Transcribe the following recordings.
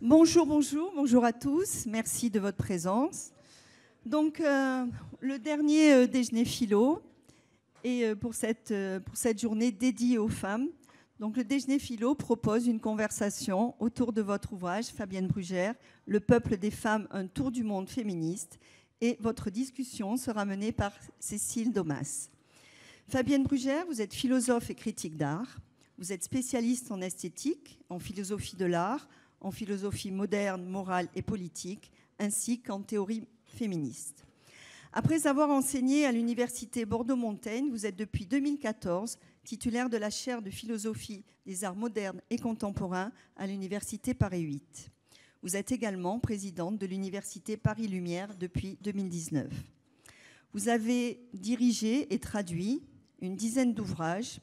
Bonjour, bonjour, bonjour à tous. Merci de votre présence. Donc, le dernier déjeuner philo et pour cette journée dédiée aux femmes. Donc, le déjeuner philo propose une conversation autour de votre ouvrage, Fabienne Brugère, Le peuple des femmes, un tour du monde féministe. Et votre discussion sera menée par Cécile Domas. Fabienne Brugère, vous êtes philosophe et critique d'art. Vous êtes spécialiste en esthétique, en philosophie de l'art, en philosophie moderne, morale et politique, ainsi qu'en théorie féministe. Après avoir enseigné à l'université Bordeaux-Montaigne, vous êtes depuis 2014 titulaire de la chaire de philosophie des arts modernes et contemporains à l'université Paris 8. Vous êtes également présidente de l'université Paris Lumière depuis 2019. Vous avez dirigé et traduit une dizaine d'ouvrages.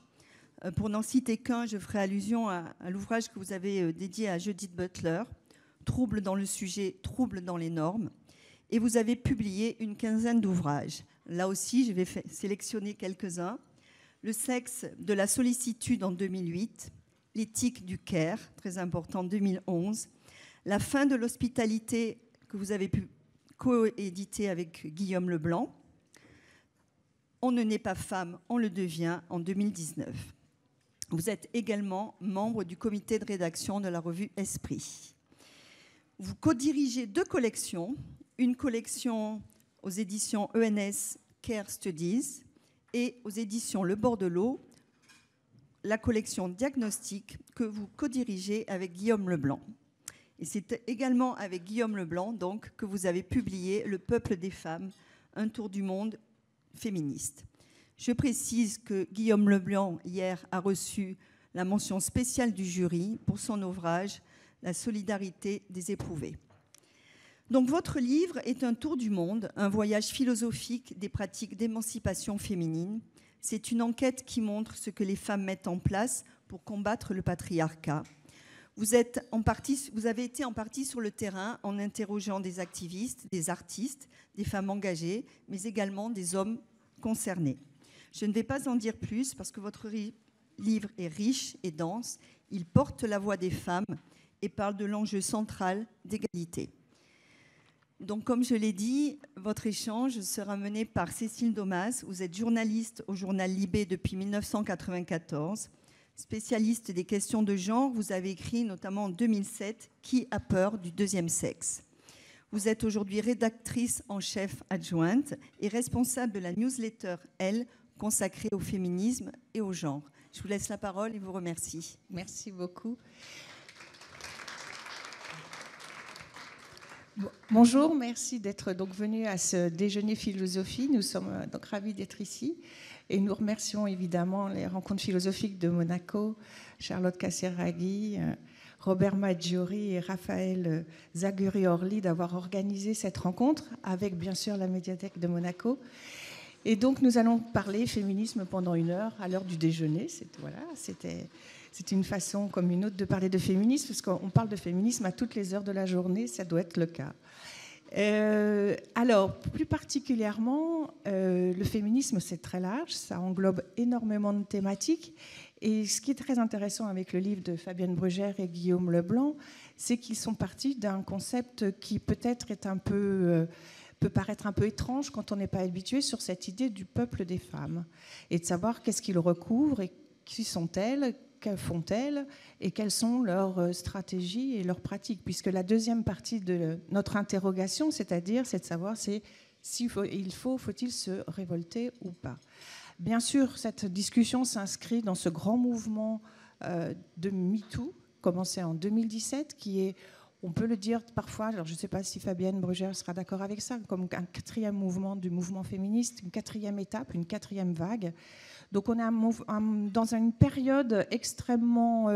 Pour n'en citer qu'un, je ferai allusion à l'ouvrage que vous avez dédié à Judith Butler, Trouble dans le sujet, trouble dans les normes. Et vous avez publié une quinzaine d'ouvrages. Là aussi, je vais sélectionner quelques-uns. Le sexe de la sollicitude en 2008, L'éthique du care, très important, 2011. La fin de l'hospitalité, que vous avez pu coéditer avec Guillaume Leblanc. On ne naît pas femme, on le devient, en 2019. Vous êtes également membre du comité de rédaction de la revue Esprit. Vous co-dirigez 2 collections, une collection aux éditions ENS Care Studies et aux éditions Le Bord de l'eau, la collection Diagnostic que vous co-dirigez avec Guillaume Leblanc. Et c'est également avec Guillaume Leblanc donc, que vous avez publié Le peuple des femmes, un tour du monde féministe. Je précise que Guillaume Leblanc, hier, a reçu la mention spéciale du jury pour son ouvrage « La solidarité des éprouvés ». Donc, votre livre est un tour du monde, un voyage philosophique des pratiques d'émancipation féminine. C'est une enquête qui montre ce que les femmes mettent en place pour combattre le patriarcat. Vous avez été en partie sur le terrain en interrogeant des activistes, des artistes, des femmes engagées, mais également des hommes concernés. Je ne vais pas en dire plus parce que votre livre est riche et dense. Il porte la voix des femmes et parle de l'enjeu central d'égalité. Donc, comme je l'ai dit, votre échange sera mené par Cécile Domas. Vous êtes journaliste au journal Libé depuis 1994, spécialiste des questions de genre. Vous avez écrit notamment en 2007 « Qui a peur du deuxième sexe ?» Vous êtes aujourd'hui rédactrice en chef adjointe et responsable de la newsletter « Elle », consacrée au féminisme et au genre. Je vous laisse la parole et vous remercie. Merci beaucoup. Bonjour, merci d'être donc venu à ce déjeuner philosophie. Nous sommes donc ravis d'être ici et nous remercions évidemment les rencontres philosophiques de Monaco, Charlotte Casseraghi, Robert Maggiori et Raphaël Zaguri-Orly d'avoir organisé cette rencontre avec bien sûr la médiathèque de Monaco. Et donc, nous allons parler féminisme pendant 1 heure, à l'heure du déjeuner. C'était une façon comme une autre de parler de féminisme, parce qu'on parle de féminisme à toutes les heures de la journée, ça doit être le cas. Alors, plus particulièrement, le féminisme, c'est très large, ça englobe énormément de thématiques. Et ce qui est très intéressant avec le livre de Fabienne Brugère et Guillaume Leblanc, c'est qu'ils sont partis d'un concept qui peut-être est peut paraître un peu étrange quand on n'est pas habitué sur cette idée du peuple des femmes et de savoir qu'est-ce qu'ils recouvrent et qui sont-elles, que font-elles et quelles sont leurs stratégies et leurs pratiques. Puisque la deuxième partie de notre interrogation, c'est de savoir faut-il se révolter ou pas. Bien sûr, cette discussion s'inscrit dans ce grand mouvement de MeToo, commencé en 2017, qui est, on peut le dire parfois, alors je ne sais pas si Fabienne Brugère sera d'accord avec ça, comme un 4e mouvement du mouvement féministe, une 4e étape, une 4e vague. Donc on est dans une période extrêmement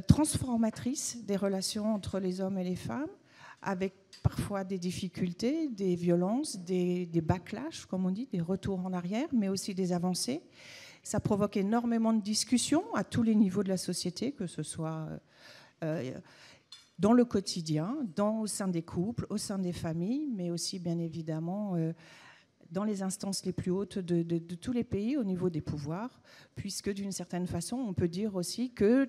transformatrice des relations entre les hommes et les femmes, avec parfois des difficultés, des violences, des backlash, comme on dit, des retours en arrière, mais aussi des avancées. Ça provoque énormément de discussions à tous les niveaux de la société, que ce soit dans le quotidien, au sein des couples, au sein des familles, mais aussi bien évidemment dans les instances les plus hautes de tous les pays au niveau des pouvoirs, puisque d'une certaine façon, on peut dire aussi que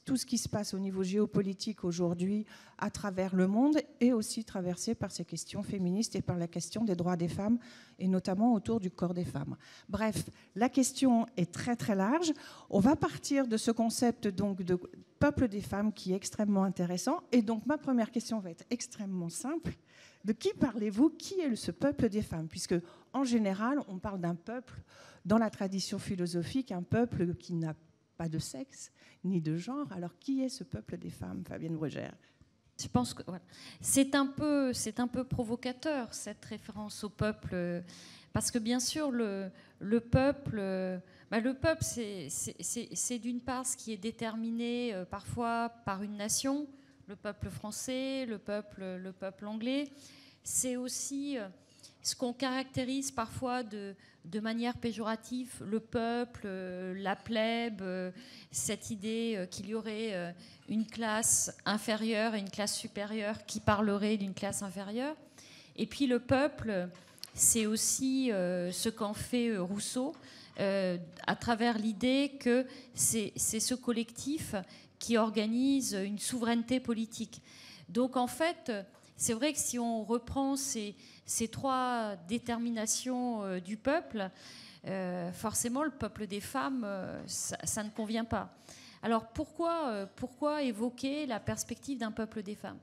tout ce qui se passe au niveau géopolitique aujourd'hui à travers le monde est aussi traversé par ces questions féministes et par la question des droits des femmes, et notamment autour du corps des femmes. Bref, la question est très très large. On va partir de ce concept donc de peuple des femmes qui est extrêmement intéressant. Et donc ma première question va être extrêmement simple. De qui parlez-vous? Qui est ce peuple des femmes? Puisque en général, on parle d'un peuple dans la tradition philosophique, un peuple qui n'a pas de sexe ni de genre. Alors, qui est ce peuple des femmes, Fabienne Brugère? Je pense que voilà. C'est un peu provocateur, cette référence au peuple, parce que bien sûr, le peuple, c'est d'une part ce qui est déterminé parfois par une nation, le peuple français, le peuple anglais. C'est aussi ce qu'on caractérise parfois de manière péjorative, le peuple, la plèbe, cette idée qu'il y aurait une classe inférieure et une classe supérieure qui parlerait d'une classe inférieure. Et puis le peuple, c'est aussi ce qu'en fait Rousseau, à travers l'idée que c'est ce collectif qui organise une souveraineté politique. Donc en fait, c'est vrai que si on reprend ces trois déterminations du peuple, forcément le peuple des femmes, ça ne convient pas. Alors pourquoi évoquer la perspective d'un peuple des femmes?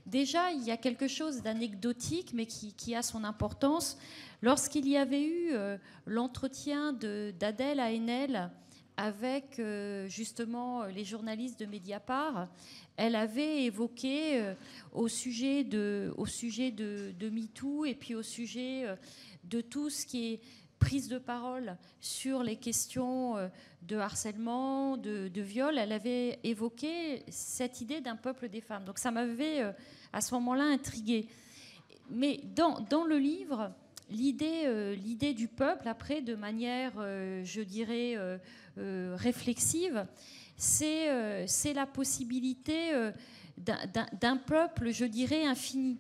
Déjà, il y a quelque chose d'anecdotique, mais qui a son importance. Lorsqu'il y avait eu l'entretien d'Adèle Haenel avec justement les journalistes de Mediapart, elle avait évoqué au sujet de MeToo et puis au sujet de tout ce qui est prise de parole sur les questions de harcèlement, de viol, elle avait évoqué cette idée d'un peuple des femmes. Donc ça m'avait à ce moment-là intriguée. Mais dans le livre, l'idée du peuple, après, de manière, je dirais, réflexive, c'est la possibilité d'un peuple, je dirais, infini,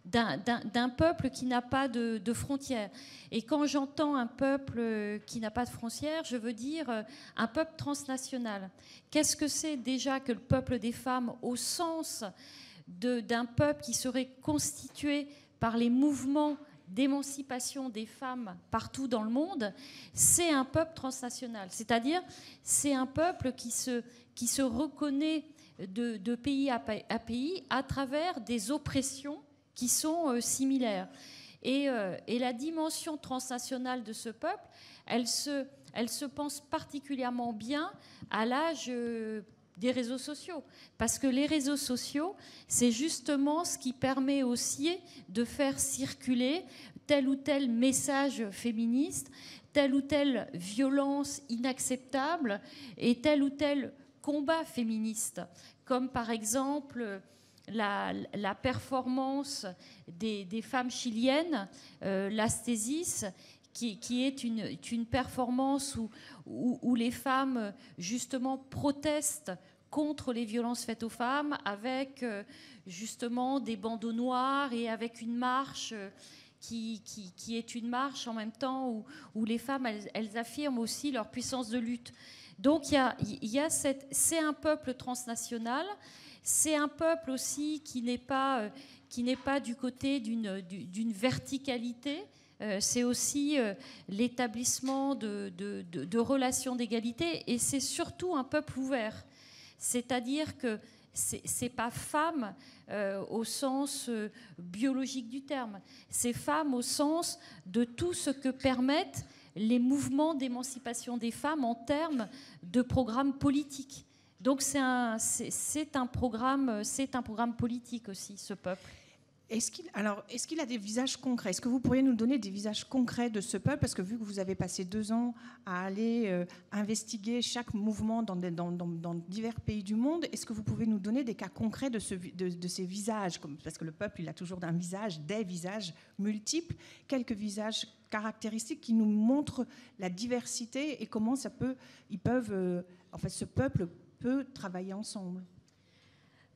d'un peuple qui n'a pas de frontières. Et quand j'entends un peuple qui n'a pas de frontières, je veux dire un peuple transnational. Qu'est-ce que c'est déjà que le peuple des femmes au sens d'un peuple qui serait constitué par les mouvements d'émancipation des femmes partout dans le monde? C'est un peuple transnational, c'est-à-dire c'est un peuple qui se reconnaît de pays à pays à travers des oppressions qui sont similaires. Et la dimension transnationale de ce peuple, elle se pense particulièrement bien à l'âge des réseaux sociaux. Parce que les réseaux sociaux, c'est justement ce qui permet aussi de faire circuler tel ou tel message féministe, telle ou telle violence inacceptable et tel ou tel combat féministe. Comme par exemple la performance des femmes chiliennes, l'Astésis, qui est une performance où les femmes, justement, protestent contre les violences faites aux femmes avec, justement, des bandeaux noirs et avec une marche qui est une marche en même temps où les femmes, elles affirment aussi leur puissance de lutte. Donc, c'est un peuple transnational, c'est un peuple aussi qui n'est pas du côté d'une verticalité. C'est aussi l'établissement de relations d'égalité, et c'est surtout un peuple ouvert. C'est-à-dire que c'est pas femme au sens biologique du terme, c'est femme au sens de tout ce que permettent les mouvements d'émancipation des femmes en termes de programmes politiques. Donc c'est un programme politique aussi, ce peuple. Est-ce qu'il a des visages concrets? Est-ce que vous pourriez nous donner des visages concrets de ce peuple? Parce que vu que vous avez passé 2 ans à aller investiguer chaque mouvement dans divers pays du monde, est-ce que vous pouvez nous donner des cas concrets de ces visages? Parce que le peuple, il a toujours des visages multiples, quelques visages caractéristiques qui nous montrent la diversité et comment ce peuple peut travailler ensemble.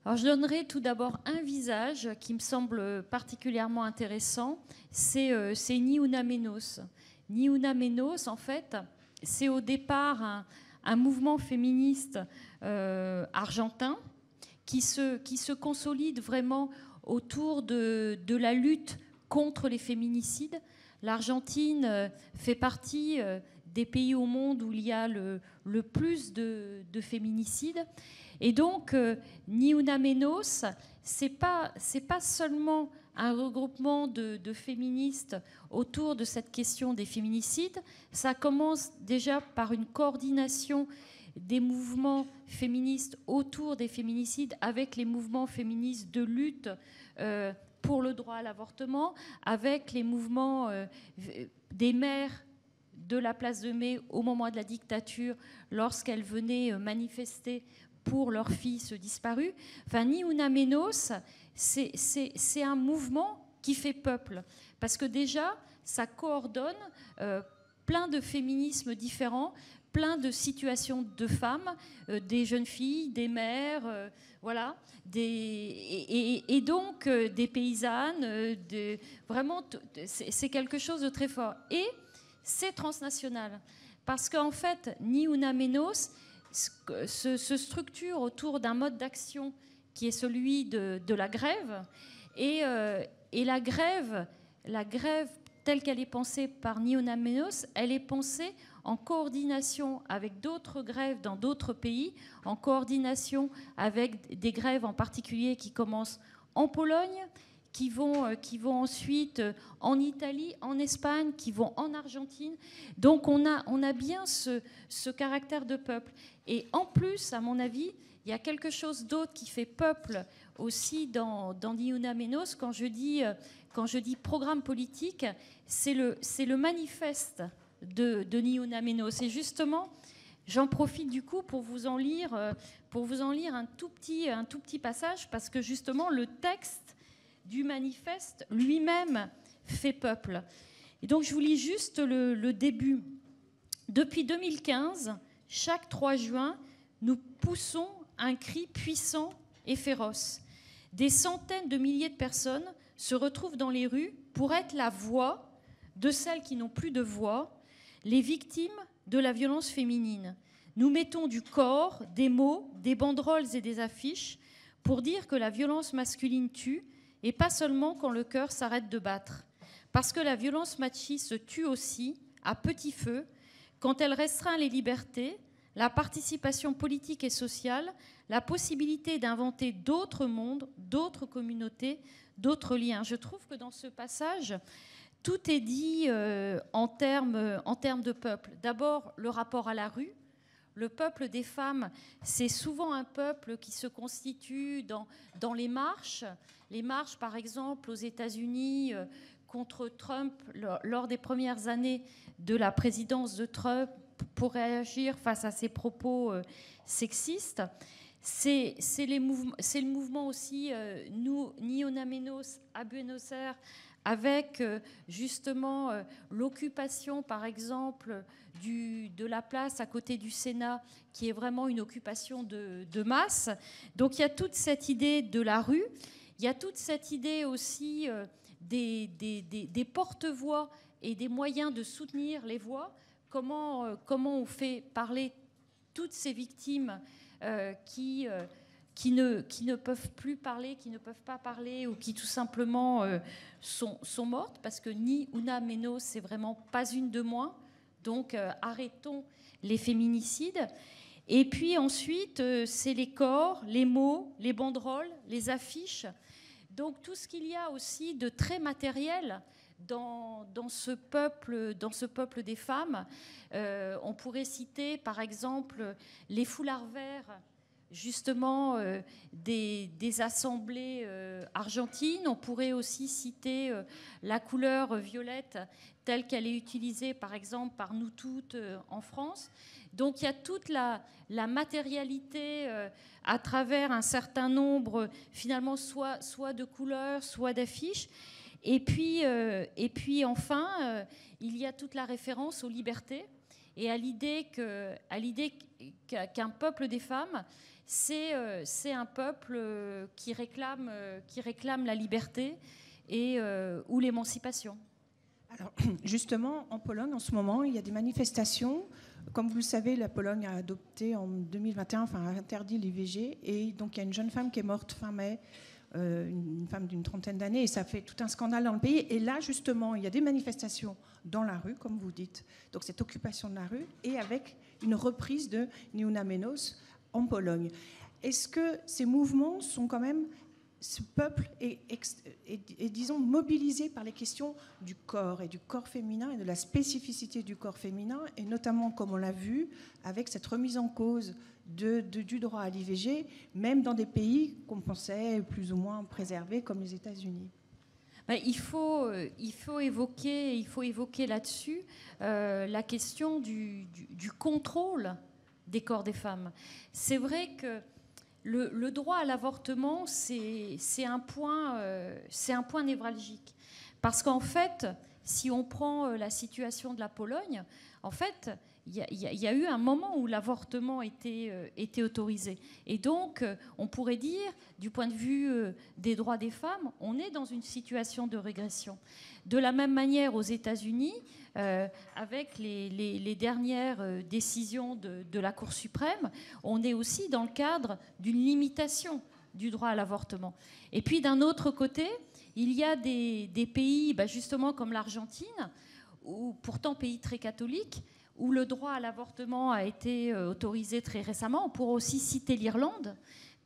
Alors, je donnerai tout d'abord un visage qui me semble particulièrement intéressant, c'est Ni Una Menos. Ni Una Menos, en fait, c'est au départ un mouvement féministe argentin qui se consolide vraiment autour de la lutte contre les féminicides. L'Argentine fait partie des pays au monde où il y a le plus de féminicides. Et donc, Ni Una Menos, c'est pas seulement un regroupement de féministes autour de cette question des féminicides. Ça commence déjà par une coordination des mouvements féministes autour des féminicides avec les mouvements féministes de lutte pour le droit à l'avortement, avec les mouvements des mères de la place de Mai au moment de la dictature, lorsqu'elles venaient manifester pour leurs fils disparus. Enfin, Ni Una Menos, c'est un mouvement qui fait peuple, parce que déjà, ça coordonne plein de féminismes différents, plein de situations de femmes, des jeunes filles, des mères, voilà, et donc des paysannes, vraiment, c'est quelque chose de très fort. Et c'est transnational, parce qu'en fait, Ni Una Menos se structure autour d'un mode d'action qui est celui de la grève, et la grève telle qu'elle est pensée par Ni Una Menos, elle est pensée en coordination avec d'autres grèves dans d'autres pays, en coordination avec des grèves en particulier qui commencent en Pologne, qui vont ensuite en Italie, en Espagne, qui vont en Argentine. Donc on a bien ce caractère de peuple. Et en plus, à mon avis, il y a quelque chose d'autre qui fait peuple aussi dans Ni Una Menos. Quand je dis programme politique, c'est le manifeste de Ni Una Menos. Et justement, j'en profite du coup pour vous en lire un tout petit passage, parce que justement, le texte du manifeste lui-même fait peuple. Et donc, je vous lis juste le début. Depuis 2015, chaque 3 juin, nous poussons un cri puissant et féroce. Des centaines de milliers de personnes se retrouvent dans les rues pour être la voix de celles qui n'ont plus de voix, les victimes de la violence féminine. Nous mettons du corps, des mots, des banderoles et des affiches pour dire que la violence masculine tue, et pas seulement quand le cœur s'arrête de battre. Parce que la violence machiste tue aussi, à petit feu, quand elle restreint les libertés, la participation politique et sociale, la possibilité d'inventer d'autres mondes, d'autres communautés, d'autres liens. Je trouve que dans ce passage, tout est dit en termes de peuple. D'abord, le rapport à la rue. Le peuple des femmes, c'est souvent un peuple qui se constitue dans les marches. Les marches, par exemple, aux États-Unis contre Trump, lors des premières années de la présidence de Trump, pour réagir face à ses propos sexistes. C'est le mouvement aussi Ni Una Menos à Buenos Aires, avec justement l'occupation, par exemple, de la place à côté du Sénat, qui est vraiment une occupation de masse. Donc il y a toute cette idée de la rue, il y a toute cette idée aussi des porte-voix et des moyens de soutenir les voix. Comment on fait parler toutes ces victimes qui ne peuvent plus parler, qui ne peuvent pas parler, ou qui tout simplement sont mortes, parce que Ni Una Menos, c'est vraiment pas une de moins. Donc arrêtons les féminicides. Et puis ensuite, c'est les corps, les mots, les banderoles, les affiches. Donc tout ce qu'il y a aussi de très matériel dans ce peuple des femmes. On pourrait citer par exemple les foulards verts, justement des assemblées argentines. On pourrait aussi citer la couleur violette telle qu'elle est utilisée par exemple par nous toutes en France. Donc il y a toute la matérialité à travers un certain nombre finalement soit de couleurs, soit d'affiches. Et puis enfin, il y a toute la référence aux libertés et à l'idée qu'un peuple des femmes, c'est un peuple qui réclame la liberté ou l'émancipation. Alors, justement, en Pologne, en ce moment, il y a des manifestations Comme vous le savez, la Pologne a adopté en 2021, enfin a interdit l'IVG, et donc il y a une jeune femme qui est morte fin mai, une femme d'une trentaine d'années, et ça fait tout un scandale dans le pays. Et là, justement, il y a des manifestations dans la rue, comme vous dites, donc cette occupation de la rue, et avec une reprise de Ni Una Menos en Pologne. Est-ce que ces mouvements sont quand même... Ce peuple est, disons, mobilisé par les questions du corps et du corps féminin et de la spécificité du corps féminin, et notamment, comme on l'a vu, avec cette remise en cause du droit à l'IVG, même dans des pays qu'on pensait plus ou moins préservés, comme les États-Unis. Il faut évoquer là-dessus la question du contrôle des corps des femmes. C'est vrai que le droit à l'avortement, c'est un point névralgique. Parce qu'en fait, si on prend la situation de la Pologne, en fait, il y a eu un moment où l'avortement était autorisé. Et donc, on pourrait dire, du point de vue des droits des femmes, on est dans une situation de régression. De la même manière, aux États-Unis, avec les dernières décisions de la Cour suprême, on est aussi dans le cadre d'une limitation du droit à l'avortement. Et puis, d'un autre côté, il y a des pays, justement comme l'Argentine, ou pourtant pays très catholiques, où le droit à l'avortement a été autorisé très récemment. On pourrait aussi citer l'Irlande,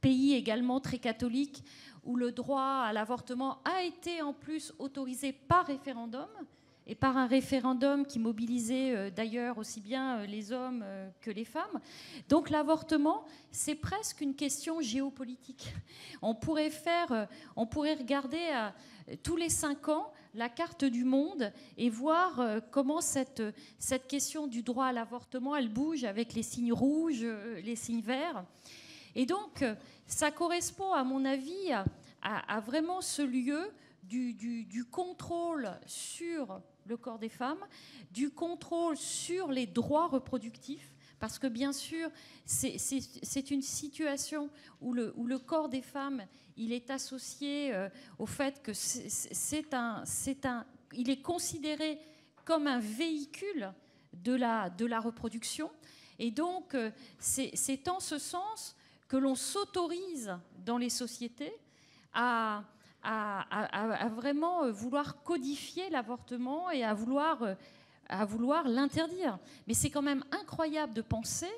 pays également très catholique, où le droit à l'avortement a été en plus autorisé par référendum, et par un référendum qui mobilisait d'ailleurs aussi bien les hommes que les femmes. Donc l'avortement, c'est presque une question géopolitique. On pourrait regarder tous les 5 ans la carte du monde et voir comment cette question du droit à l'avortement, elle bouge avec les signes rouges, les signes verts. Et donc, ça correspond, à mon avis, à vraiment ce lieu du contrôle sur le corps des femmes, du contrôle sur les droits reproductifs, parce que bien sûr, c'est une situation où le corps des femmes, il est associé au fait que il est considéré comme un véhicule de la reproduction. Et donc, c'est en ce sens que l'on s'autorise dans les sociétés à vraiment vouloir codifier l'avortement et à vouloir l'interdire. Mais c'est quand même incroyable de penser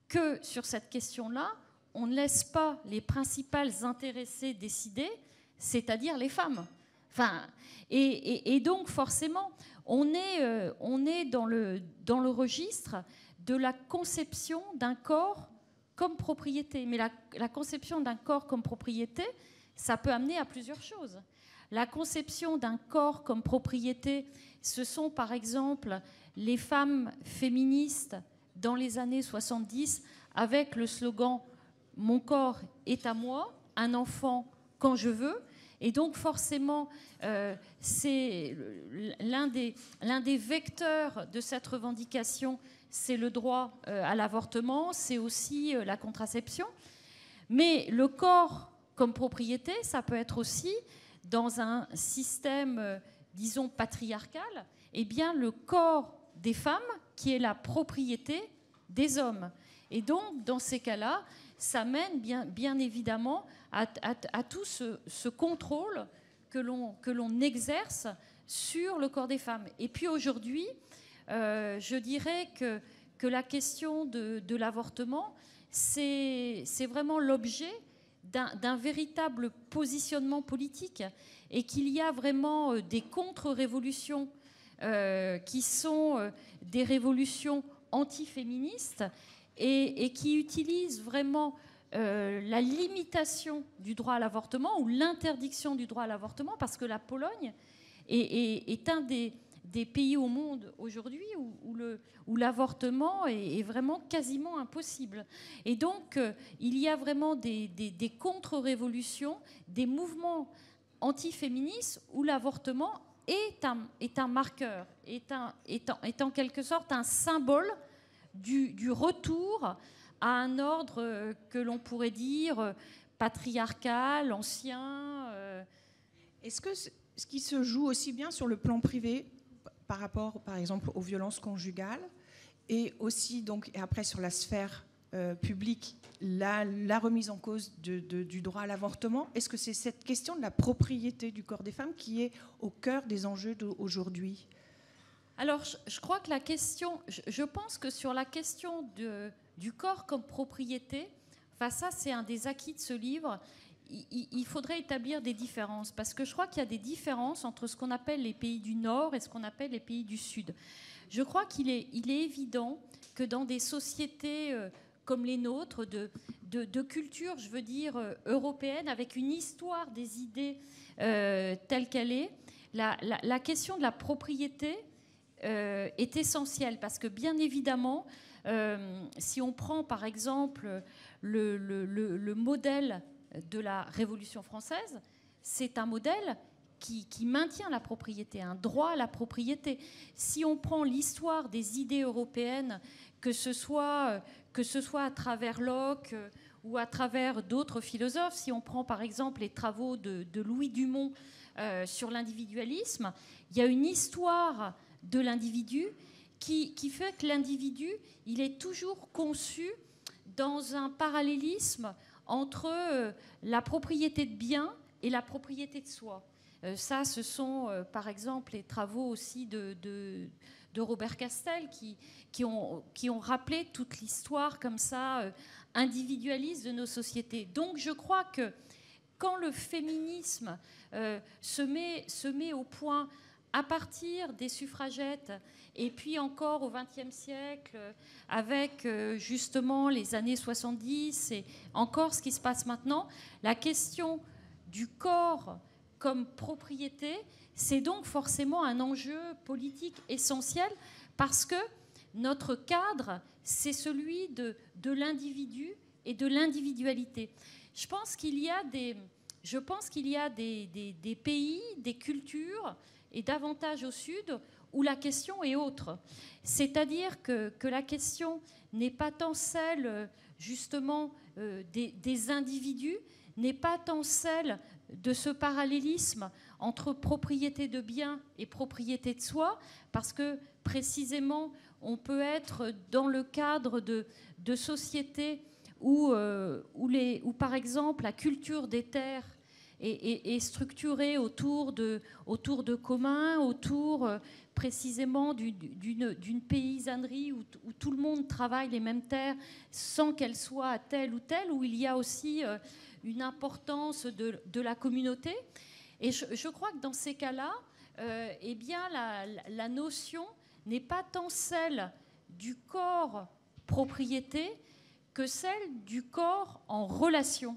que sur cette question-là, on ne laisse pas les principales intéressées décider, c'est-à-dire les femmes. Et donc forcément, on est dans le registre de la conception d'un corps comme propriété. Mais la conception d'un corps comme propriété, ça peut amener à plusieurs choses. La conception d'un corps comme propriété, ce sont par exemple les femmes féministes dans les années 70 avec le slogan « Mon corps est à moi, un enfant quand je veux ». Et donc forcément, c'est l'un des vecteurs de cette revendication, c'est le droit à l'avortement, c'est aussi la contraception. Mais le corps comme propriété, ça peut être aussi, dans un système, disons, patriarcal, eh bien, le corps des femmes qui est la propriété des hommes. Et donc, dans ces cas-là, ça mène bien évidemment à tout ce contrôle que l'on exerce sur le corps des femmes. Et puis aujourd'hui, je dirais que la question de l'avortement, c'est vraiment l'objet d'un véritable positionnement politique et qu'il y a vraiment des contre-révolutions qui sont des révolutions antiféministes et qui utilisent vraiment la limitation du droit à l'avortement ou l'interdiction du droit à l'avortement, parce que la Pologne est un des pays au monde aujourd'hui où l'avortement est vraiment quasiment impossible. Et donc, il y a vraiment des contre-révolutions, des mouvements antiféministes où l'avortement est un marqueur, est en quelque sorte un symbole du retour à un ordre que l'on pourrait dire patriarcal, ancien. Est-ce que ce qui se joue aussi bien sur le plan privé par rapport, par exemple, aux violences conjugales et aussi, donc, et après sur la sphère publique, la remise en cause du droit à l'avortement. Est-ce que c'est cette question de la propriété du corps des femmes qui est au cœur des enjeux d'aujourd'hui ? Alors, je crois que la question, je pense que sur la question du corps comme propriété, enfin ça c'est un des acquis de ce livre, il faudrait établir des différences, parce que je crois qu'il y a des différences entre ce qu'on appelle les pays du Nord et ce qu'on appelle les pays du Sud. Je crois qu'il est évident que dans des sociétés comme les nôtres, de culture, je veux dire, européenne, avec une histoire des idées telle qu'elle est, la question de la propriété est essentielle, parce que bien évidemment, si on prend par exemple le modèle de la Révolution française, c'est un modèle qui maintient la propriété, un droit à la propriété. Si on prend l'histoire des idées européennes, que ce soit à travers Locke ou à travers d'autres philosophes, si on prend par exemple les travaux de Louis Dumont sur l'individualisme, il y a une histoire de l'individu qui fait que l'individu, il est toujours conçu dans un parallélisme entre la propriété de biens et la propriété de soi. Ça, ce sont par exemple les travaux aussi de Robert Castel qui ont rappelé toute l'histoire comme ça individualiste de nos sociétés. Donc je crois que quand le féminisme se met au point à partir des suffragettes, et puis encore au XXe siècle, avec justement les années 70, et encore ce qui se passe maintenant, la question du corps comme propriété, c'est donc forcément un enjeu politique essentiel, parce que notre cadre, c'est celui de l'individu et de l'individualité. Je pense qu'il y a des pays, des cultures, et davantage au sud, où la question est autre. C'est-à-dire que la question n'est pas tant celle, justement, des individus, n'est pas tant celle de ce parallélisme entre propriété de biens et propriété de soi, parce que, précisément, on peut être dans le cadre de sociétés où, par exemple, la culture des terres est structurée autour de communs, autour précisément d'une paysannerie où tout le monde travaille les mêmes terres sans qu'elles soient telle ou telle, où il y a aussi une importance de la communauté. Et je crois que dans ces cas-là, eh bien, la notion n'est pas tant celle du corps propriété que celle du corps en relation.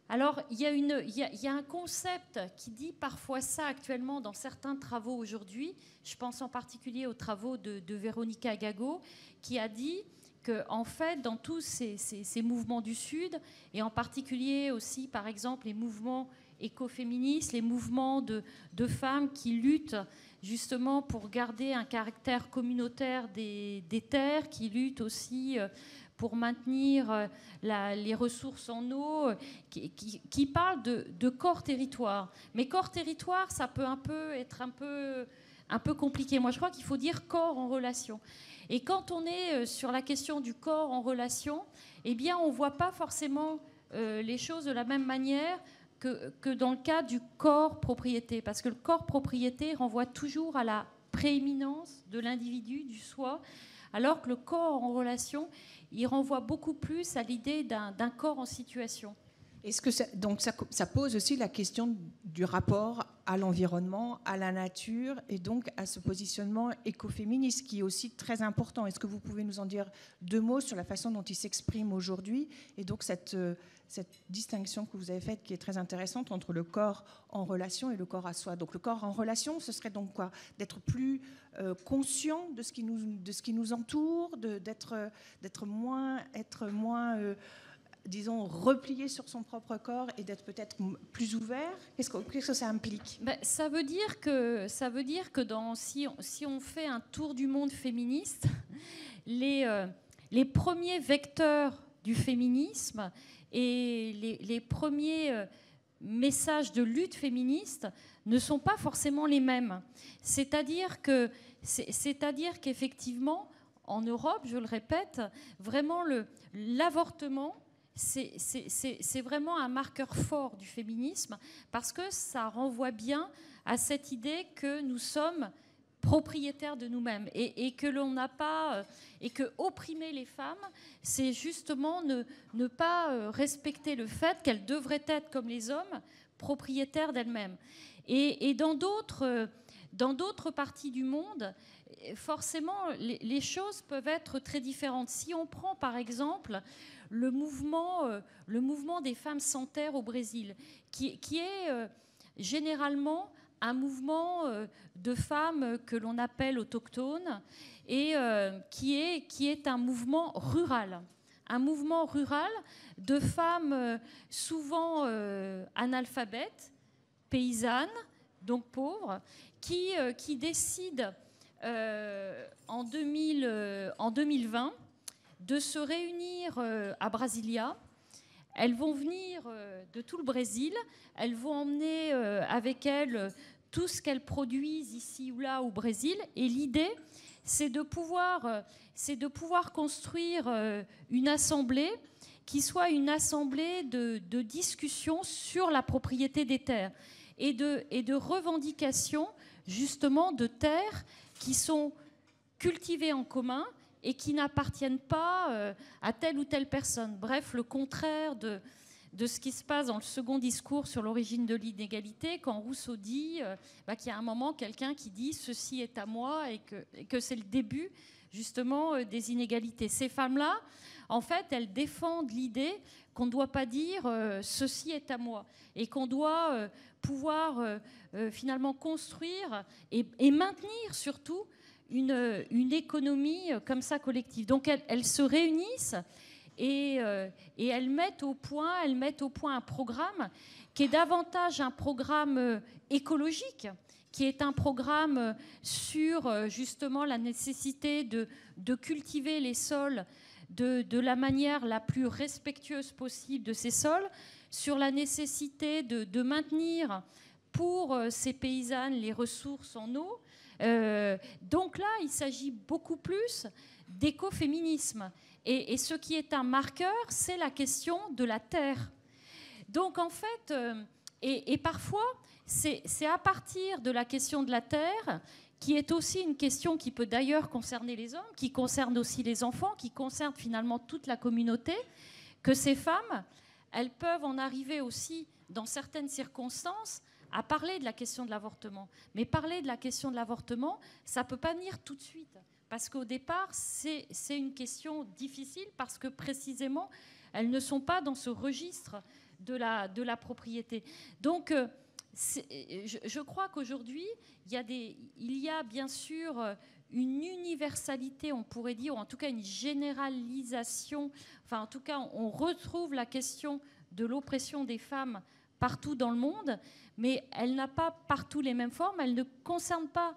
Alors, il y a un concept qui dit parfois ça actuellement dans certains travaux aujourd'hui. Je pense en particulier aux travaux de Véronica Gago, qui a dit qu'en fait, dans tous ces mouvements du Sud, et en particulier aussi, par exemple, les mouvements écoféministes, les mouvements de femmes qui luttent justement pour garder un caractère communautaire des terres, qui luttent aussi pour maintenir les ressources en eau, qui parle de corps-territoire. Mais corps-territoire, ça peut être un peu compliqué. Moi, je crois qu'il faut dire corps en relation. Et quand on est sur la question du corps en relation, eh bien, on ne voit pas forcément les choses de la même manière que dans le cas du corps propriété. Parce que le corps propriété renvoie toujours à la prééminence de l'individu, du soi, alors que le corps en relation, il renvoie beaucoup plus à l'idée d'un corps en situation. Est-ce que ça pose aussi la question du rapport à l'environnement, à la nature, et donc à ce positionnement écoféministe qui est aussi très important. Est-ce que vous pouvez nous en dire deux mots sur la façon dont il s'exprime aujourd'hui, et donc cette distinction que vous avez faite qui est très intéressante entre le corps en relation et le corps à soi. Donc le corps en relation, ce serait donc quoi ? D'être plus conscient de ce qui nous entoure, d'être moins disons, replié sur son propre corps et d'être peut-être plus ouvert. Qu'est-ce que ça implique ? Ça veut dire que si on fait un tour du monde féministe, les premiers vecteurs du féminisme et les premiers messages de lutte féministe ne sont pas forcément les mêmes. C'est-à-dire qu'effectivement, en Europe, je le répète, vraiment l'avortement, c'est vraiment un marqueur fort du féminisme, parce que ça renvoie bien à cette idée que nous sommes propriétaires de nous-mêmes et que l'on n'a pas, et que opprimer les femmes, c'est justement ne pas respecter le fait qu'elles devraient être, comme les hommes, propriétaires d'elles-mêmes. Et dans d'autres parties du monde, forcément, les choses peuvent être très différentes. Si on prend par exemple le mouvement des femmes sans terre au Brésil, qui est généralement un mouvement de femmes que l'on appelle autochtones et qui est un mouvement rural. Un mouvement rural de femmes souvent analphabètes, paysannes, donc pauvres, qui décident en 2020 de se réunir à Brasilia. Elles vont venir de tout le Brésil, elles vont emmener avec elles tout ce qu'elles produisent ici ou là au Brésil. Et l'idée, c'est de pouvoir construire une assemblée qui soit une assemblée de discussion sur la propriété des terres et de revendication justement de terres qui sont cultivées en commun et qui n'appartiennent pas à telle ou telle personne. Bref, le contraire de ce qui se passe dans le second discours sur l'origine de l'inégalité, quand Rousseau dit qu'il y a un moment quelqu'un qui dit « ceci est à moi » et que c'est le début justement des inégalités. Ces femmes-là, en fait, elles défendent l'idée qu'on ne doit pas dire « ceci est à moi » et qu'on doit pouvoir finalement construire et maintenir surtout une économie comme ça collective. Donc elles se réunissent et elles mettent au point un programme qui est davantage un programme écologique, qui est un programme sur justement la nécessité de cultiver les sols de la manière la plus respectueuse possible de ces sols, sur la nécessité de maintenir pour ces paysannes les ressources en eau. Donc là, il s'agit beaucoup plus d'écoféminisme. Et ce qui est un marqueur, c'est la question de la terre. Donc en fait, et parfois, c'est à partir de la question de la terre, qui est aussi une question qui peut d'ailleurs concerner les hommes, qui concerne aussi les enfants, qui concerne finalement toute la communauté, que ces femmes, elles peuvent en arriver aussi, dans certaines circonstances, à parler de la question de l'avortement. Mais parler de la question de l'avortement, ça ne peut pas venir tout de suite. Parce qu'au départ, c'est une question difficile parce que précisément, elles ne sont pas dans ce registre de la propriété. Donc, je crois qu'aujourd'hui, il y a bien sûr une universalité, on pourrait dire, ou en tout cas une généralisation. Enfin, en tout cas, on retrouve la question de l'oppression des femmes partout dans le monde, mais elle n'a pas partout les mêmes formes, elle ne concerne pas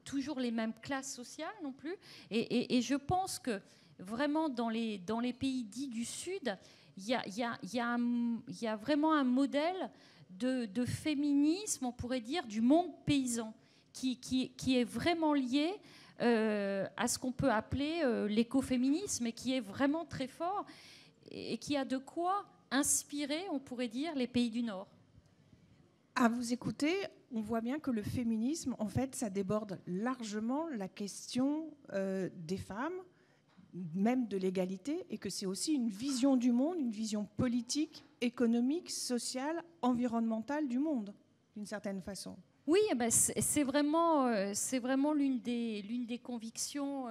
toujours les mêmes classes sociales non plus. Et je pense que vraiment dans les pays dits du Sud, il y a vraiment un modèle de féminisme, on pourrait dire, du monde paysan, qui est vraiment lié à ce qu'on peut appeler l'écoféminisme et qui est vraiment très fort et qui a de quoi inspirer, on pourrait dire, les pays du Nord. À vous écouter, on voit bien que le féminisme, en fait, ça déborde largement la question des femmes, même de l'égalité, et que c'est aussi une vision du monde, une vision politique, économique, sociale, environnementale du monde, d'une certaine façon. Oui, c'est vraiment l'une des convictions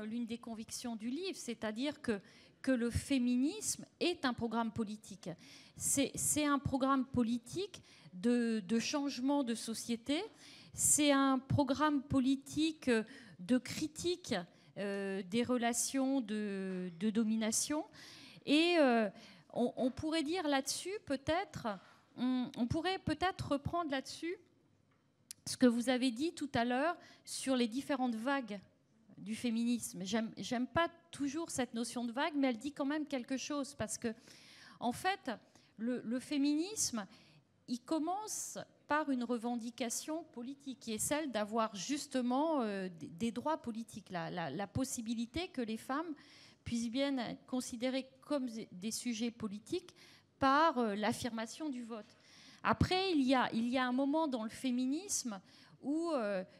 du livre, c'est-à-dire que le féminisme est un programme politique. C'est un programme politique de changement de société, c'est un programme politique de critique des relations de domination. Et on pourrait dire là-dessus, on pourrait peut-être reprendre là-dessus ce que vous avez dit tout à l'heure sur les différentes vagues du féminisme. J'aime pas toujours cette notion de vague, mais elle dit quand même quelque chose, parce que, en fait, le féminisme, il commence par une revendication politique, qui est celle d'avoir justement des droits politiques, la possibilité que les femmes puissent bien être considérées comme des sujets politiques par l'affirmation du vote. Après, il y a un moment dans le féminisme où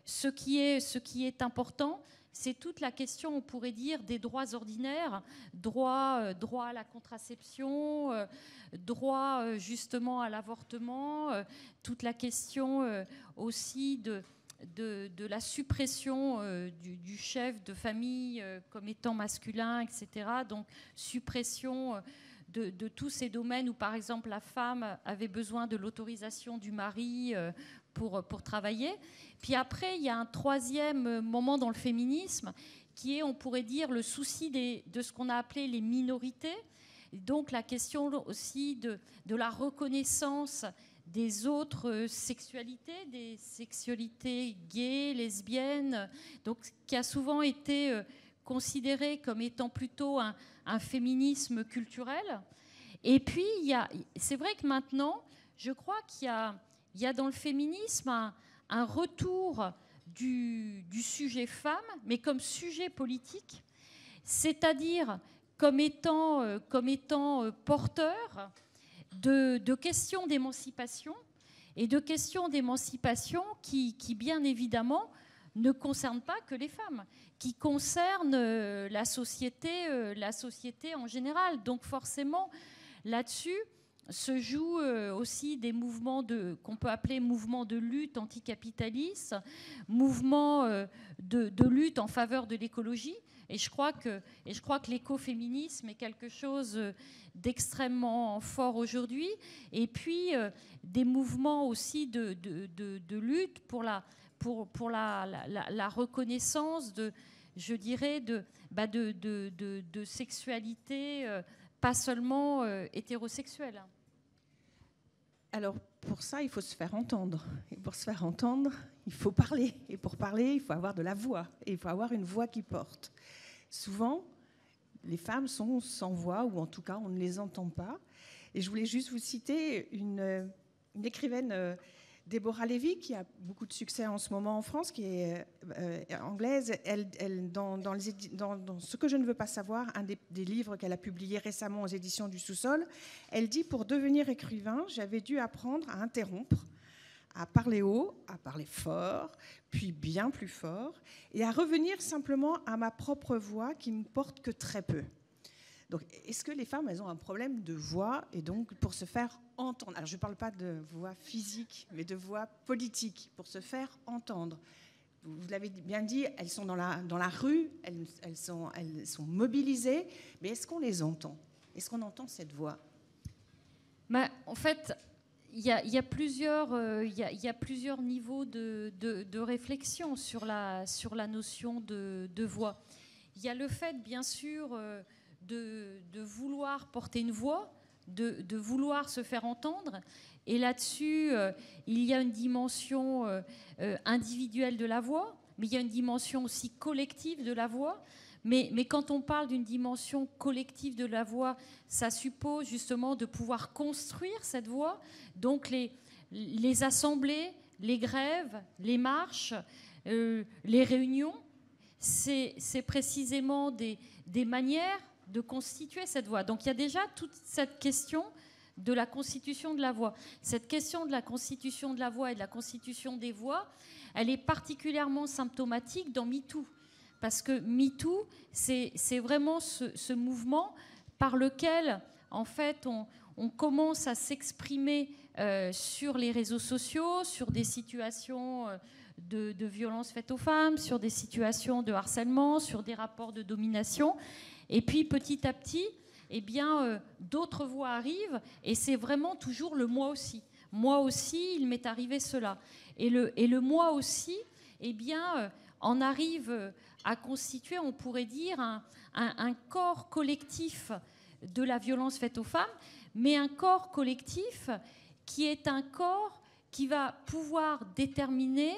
ce qui est important, c'est toute la question, on pourrait dire, des droits ordinaires, droit à la contraception, droit justement à l'avortement, toute la question aussi de la suppression du chef de famille comme étant masculin, etc. Donc suppression de tous ces domaines où, par exemple, la femme avait besoin de l'autorisation du mari pour travailler. Puis après, il y a un troisième moment dans le féminisme qui est, on pourrait dire, le souci de ce qu'on a appelé les minorités. Donc la question aussi de la reconnaissance des autres sexualités, des sexualités gays, lesbiennes, donc, qui a souvent été considéré comme étant plutôt un féminisme culturel. Et puis, c'est vrai que maintenant, je crois qu'il y a dans le féminisme un retour du sujet femme, mais comme sujet politique, c'est-à-dire comme étant porteur de questions d'émancipation, et de questions d'émancipation qui, bien évidemment, ne concernent pas que les femmes, qui concernent la société en général. Donc forcément, là-dessus, se jouent aussi des mouvements qu'on peut appeler mouvements de lutte anticapitaliste, mouvements de lutte en faveur de l'écologie. Et je crois que l'écoféminisme est quelque chose d'extrêmement fort aujourd'hui. Et puis des mouvements aussi de lutte pour la reconnaissance de sexualité, pas seulement hétérosexuelle. Alors, pour ça, il faut se faire entendre. Et pour se faire entendre, il faut parler. Et pour parler, il faut avoir de la voix. Et il faut avoir une voix qui porte. Souvent, les femmes sont sans voix, ou en tout cas, on ne les entend pas. Et je voulais juste vous citer une écrivaine, Deborah Levy, qui a beaucoup de succès en ce moment en France, qui est anglaise. Dans Ce que je ne veux pas savoir, un des livres qu'elle a publié récemment aux éditions du Sous-sol, elle dit: pour devenir écrivain, j'avais dû apprendre à interrompre, à parler haut, à parler fort, puis bien plus fort, et à revenir simplement à ma propre voix qui ne porte que très peu. Donc, est-ce que les femmes, elles ont un problème de voix, et donc pour se faire entendre? Alors, je ne parle pas de voix physique, mais de voix politique, pour se faire entendre. Vous l'avez bien dit, elles sont dans la rue, elles sont mobilisées, mais est-ce qu'on les entend? Est-ce qu'on entend cette voix? En fait, il y a plusieurs niveaux de réflexion sur la notion de voix. Il y a le fait, bien sûr, de vouloir porter une voix, de vouloir se faire entendre. Et là-dessus, il y a une dimension individuelle de la voix, mais il y a une dimension aussi collective de la voix. Mais quand on parle d'une dimension collective de la voix, ça suppose justement de pouvoir construire cette voix. Donc les assemblées, les grèves, les marches, les réunions, c'est précisément des manières de constituer cette voix. Donc il y a déjà toute cette question de la constitution de la voix. Cette question de la constitution de la voix et de la constitution des voix, elle est particulièrement symptomatique dans MeToo. Parce que MeToo, c'est vraiment ce mouvement par lequel, en fait, on commence à s'exprimer sur les réseaux sociaux, sur des situations de violences faites aux femmes, sur des situations de harcèlement, sur des rapports de domination. Et puis, petit à petit, eh bien, d'autres voix arrivent, et c'est vraiment toujours le « moi aussi ». Moi aussi, il m'est arrivé cela. Et le « moi aussi », eh bien, en arrive à constituer, on pourrait dire, un corps collectif de la violence faite aux femmes, mais un corps collectif qui est un corps qui va pouvoir déterminer,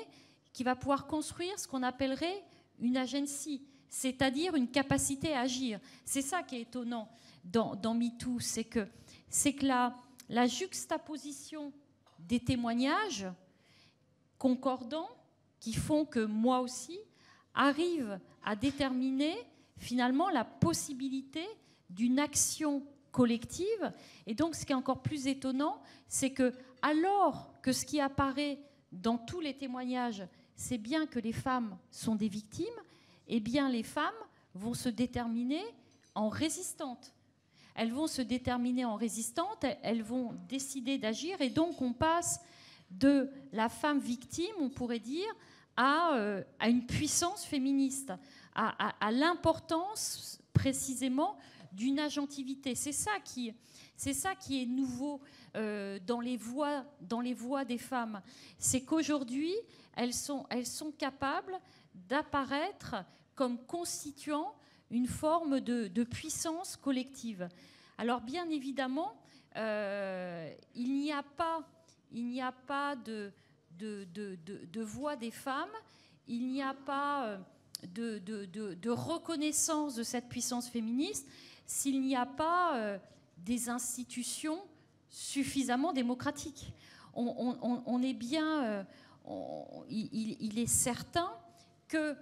qui va pouvoir construire ce qu'on appellerait une agency, c'est-à-dire une capacité à agir. C'est ça qui est étonnant dans MeToo, c'est que la juxtaposition des témoignages concordants qui font que moi aussi arrive à déterminer finalement la possibilité d'une action collective. Et donc ce qui est encore plus étonnant, c'est que alors que ce qui apparaît dans tous les témoignages, c'est bien que les femmes sont des victimes, eh bien les femmes vont se déterminer en résistantes. Elles vont se déterminer en résistantes, elles vont décider d'agir, et donc on passe de la femme victime, on pourrait dire, à une puissance féministe, à l'importance précisément d'une agentivité. C'est ça qui est nouveau dans les voix des femmes. C'est qu'aujourd'hui, elles sont capables d'apparaître comme constituant une forme de puissance collective. Alors bien évidemment, il n'y a pas de voix des femmes, il n'y a pas de reconnaissance de cette puissance féministe s'il n'y a pas des institutions suffisamment démocratiques. On est bien... il est certain que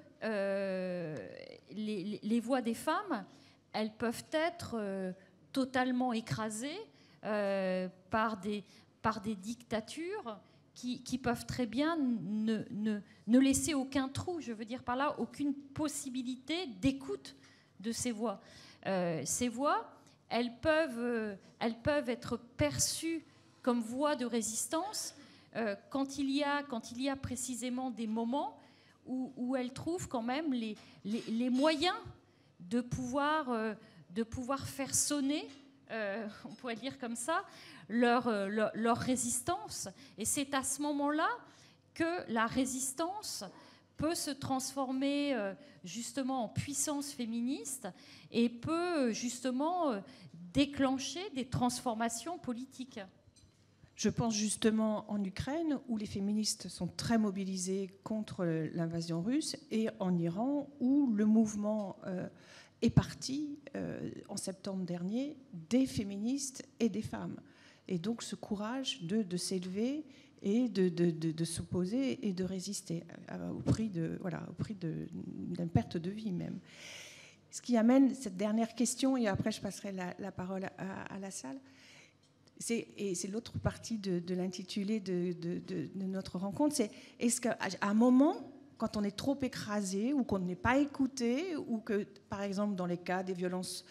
les voix des femmes, elles peuvent être totalement écrasées par des dictatures qui peuvent très bien ne laisser aucun trou, je veux dire par là, aucune possibilité d'écoute de ces voix. Ces voix, elles peuvent être perçues comme voix de résistance quand il y a précisément des moments où elles trouvent quand même les moyens de pouvoir faire sonner, on pourrait dire comme ça, leur résistance. Et c'est à ce moment-là que la résistance peut se transformer justement en puissance féministe et peut justement déclencher des transformations politiques. Je pense justement en Ukraine, où les féministes sont très mobilisées contre l'invasion russe, et en Iran, où le mouvement est parti en septembre dernier des féministes et des femmes. Et donc ce courage de s'élever et de s'opposer et de résister au prix d'une perte de vie même. Ce qui amène cette dernière question, et après je passerai la parole à la salle. C'est l'autre partie de l'intitulé de notre rencontre, c'est est-ce qu'à un moment, quand on est trop écrasé ou qu'on n'est pas écouté, ou que, par exemple, dans les cas des violences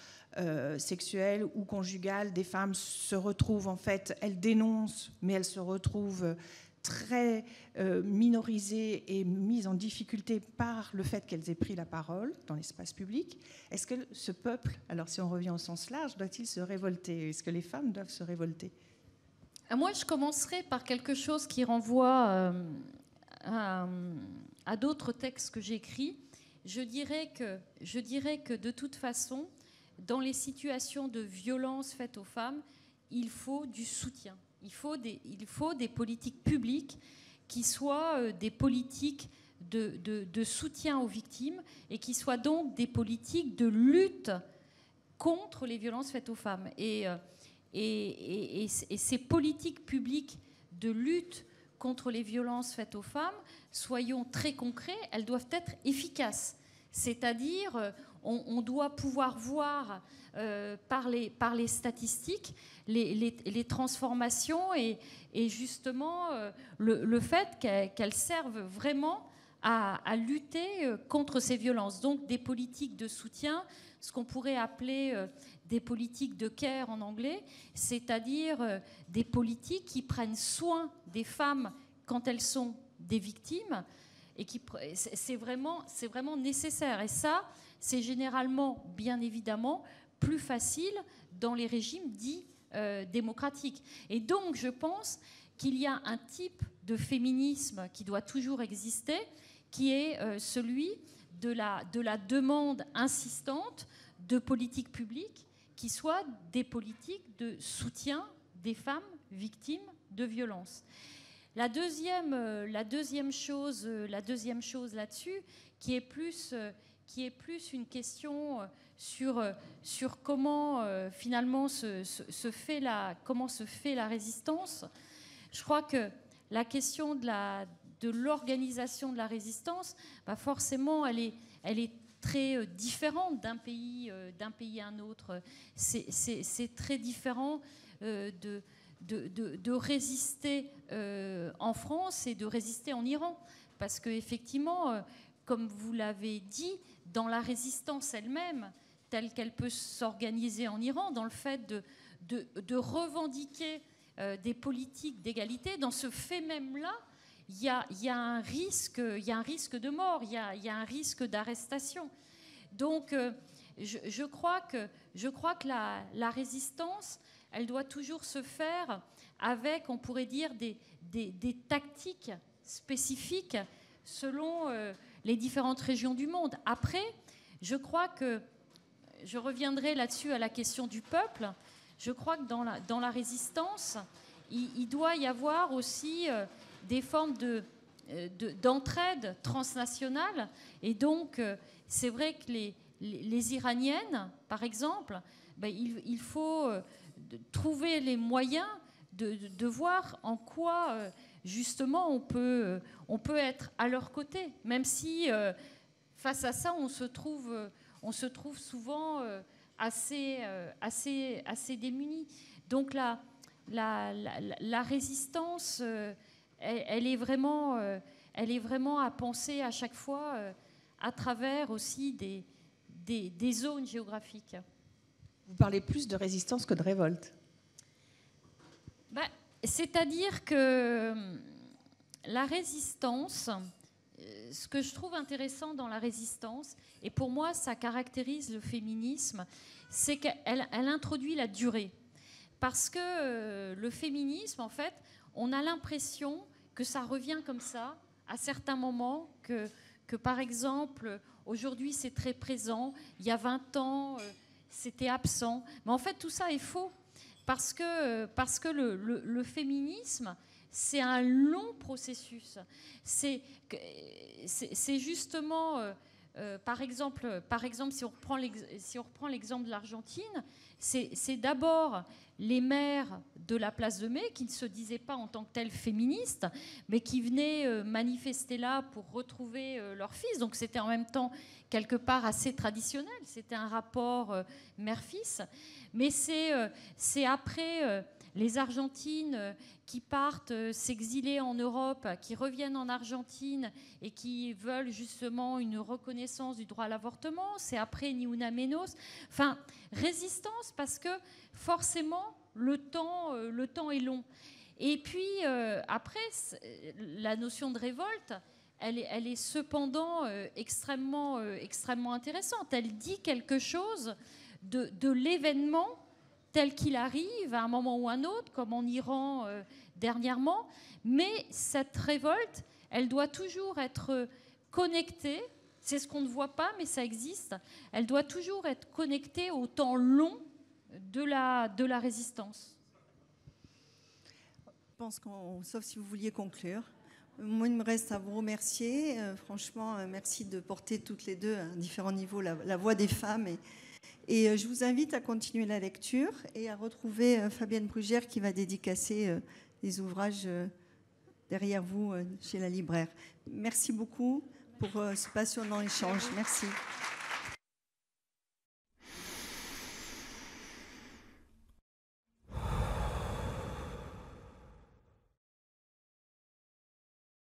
sexuelles ou conjugales, des femmes se retrouvent, en fait, elles dénoncent, mais elles se retrouvent très minorisées et mises en difficulté par le fait qu'elles aient pris la parole dans l'espace public. Est-ce que ce peuple, alors si on revient au sens large, doit-il se révolter? Est-ce que les femmes doivent se révolter? Moi, je commencerai par quelque chose qui renvoie à d'autres textes que j'écris. Je dirais que de toute façon, dans les situations de violence faites aux femmes, il faut du soutien. Il faut des politiques publiques qui soient des politiques de soutien aux victimes et qui soient donc des politiques de lutte contre les violences faites aux femmes. Et ces politiques publiques de lutte contre les violences faites aux femmes, soyons très concrets, elles doivent être efficaces. C'est-à-dire, on doit pouvoir voir par les statistiques les transformations et justement le fait qu'elles servent vraiment à lutter contre ces violences. Donc des politiques de soutien, ce qu'on pourrait appeler des politiques de care en anglais, c'est-à-dire des politiques qui prennent soin des femmes quand elles sont des victimes, et c'est vraiment nécessaire. Et ça, c'est généralement, bien évidemment, plus facile dans les régimes dits démocratiques. Et donc, je pense qu'il y a un type de féminisme qui doit toujours exister, qui est celui de la demande insistante de politiques publiques qui soient des politiques de soutien des femmes victimes de violences. La deuxième chose là-dessus, qui est plus une question sur comment finalement se fait la résistance. je crois que la question de l'organisation de la résistance, forcément, elle est très différente d'un pays à un autre. C'est très différent de résister en France et de résister en Iran. Parce qu'effectivement, comme vous l'avez dit, dans la résistance elle-même, telle qu'elle peut s'organiser en Iran, dans le fait de revendiquer des politiques d'égalité, dans ce fait même-là, il y a un risque de mort, il y a un risque d'arrestation. Donc, je crois que la résistance, elle doit toujours se faire avec, on pourrait dire, des tactiques spécifiques selon les différentes régions du monde. Après, je crois que, je reviendrai là-dessus à la question du peuple, je crois que dans la résistance, il doit y avoir aussi des formes d'entraide transnationale. Et donc, c'est vrai que les Iraniennes, par exemple, il faut trouver les moyens de voir en quoi, justement, on peut être à leur côté, même si, face à ça, on se trouve souvent assez démunis. Donc la résistance, elle est vraiment à penser à chaque fois à travers aussi des zones géographiques. Vous parlez plus de résistance que de révolte. C'est-à-dire que la résistance, ce que je trouve intéressant dans la résistance, et pour moi ça caractérise le féminisme, c'est qu'elle introduit la durée. Parce que le féminisme, en fait, on a l'impression que ça revient comme ça, à certains moments, que par exemple, aujourd'hui c'est très présent, il y a 20 ans, c'était absent. Mais en fait, tout ça est faux. Parce que le féminisme, c'est un long processus. C'est justement, par exemple, si on reprend l'exemple de l'Argentine, c'est d'abord les mères de la place de Mai qui ne se disaient pas en tant que telles féministes, mais qui venaient manifester là pour retrouver leur fils. Donc c'était en même temps quelque part assez traditionnel. C'était un rapport mère-fils. Mais c'est après les Argentines qui partent s'exiler en Europe, qui reviennent en Argentine et qui veulent justement une reconnaissance du droit à l'avortement. C'est après Ni Una Menos. Enfin, résistance parce que forcément, le temps est long. Et puis, après, la notion de révolte, elle est cependant extrêmement intéressante. Elle dit quelque chose de l'événement tel qu'il arrive à un moment ou un autre, comme en Iran dernièrement. Mais cette révolte, elle doit toujours être connectée. C'est ce qu'on ne voit pas, mais ça existe. Elle doit toujours être connectée au temps long de la résistance. Je pense sauf si vous vouliez conclure. Moi, il me reste à vous remercier. Franchement, merci de porter toutes les deux à différents niveaux la voix des femmes. Et je vous invite à continuer la lecture et à retrouver Fabienne Brugère qui va dédicacer les ouvrages derrière vous chez la libraire. Merci beaucoup pour ce passionnant échange. Merci.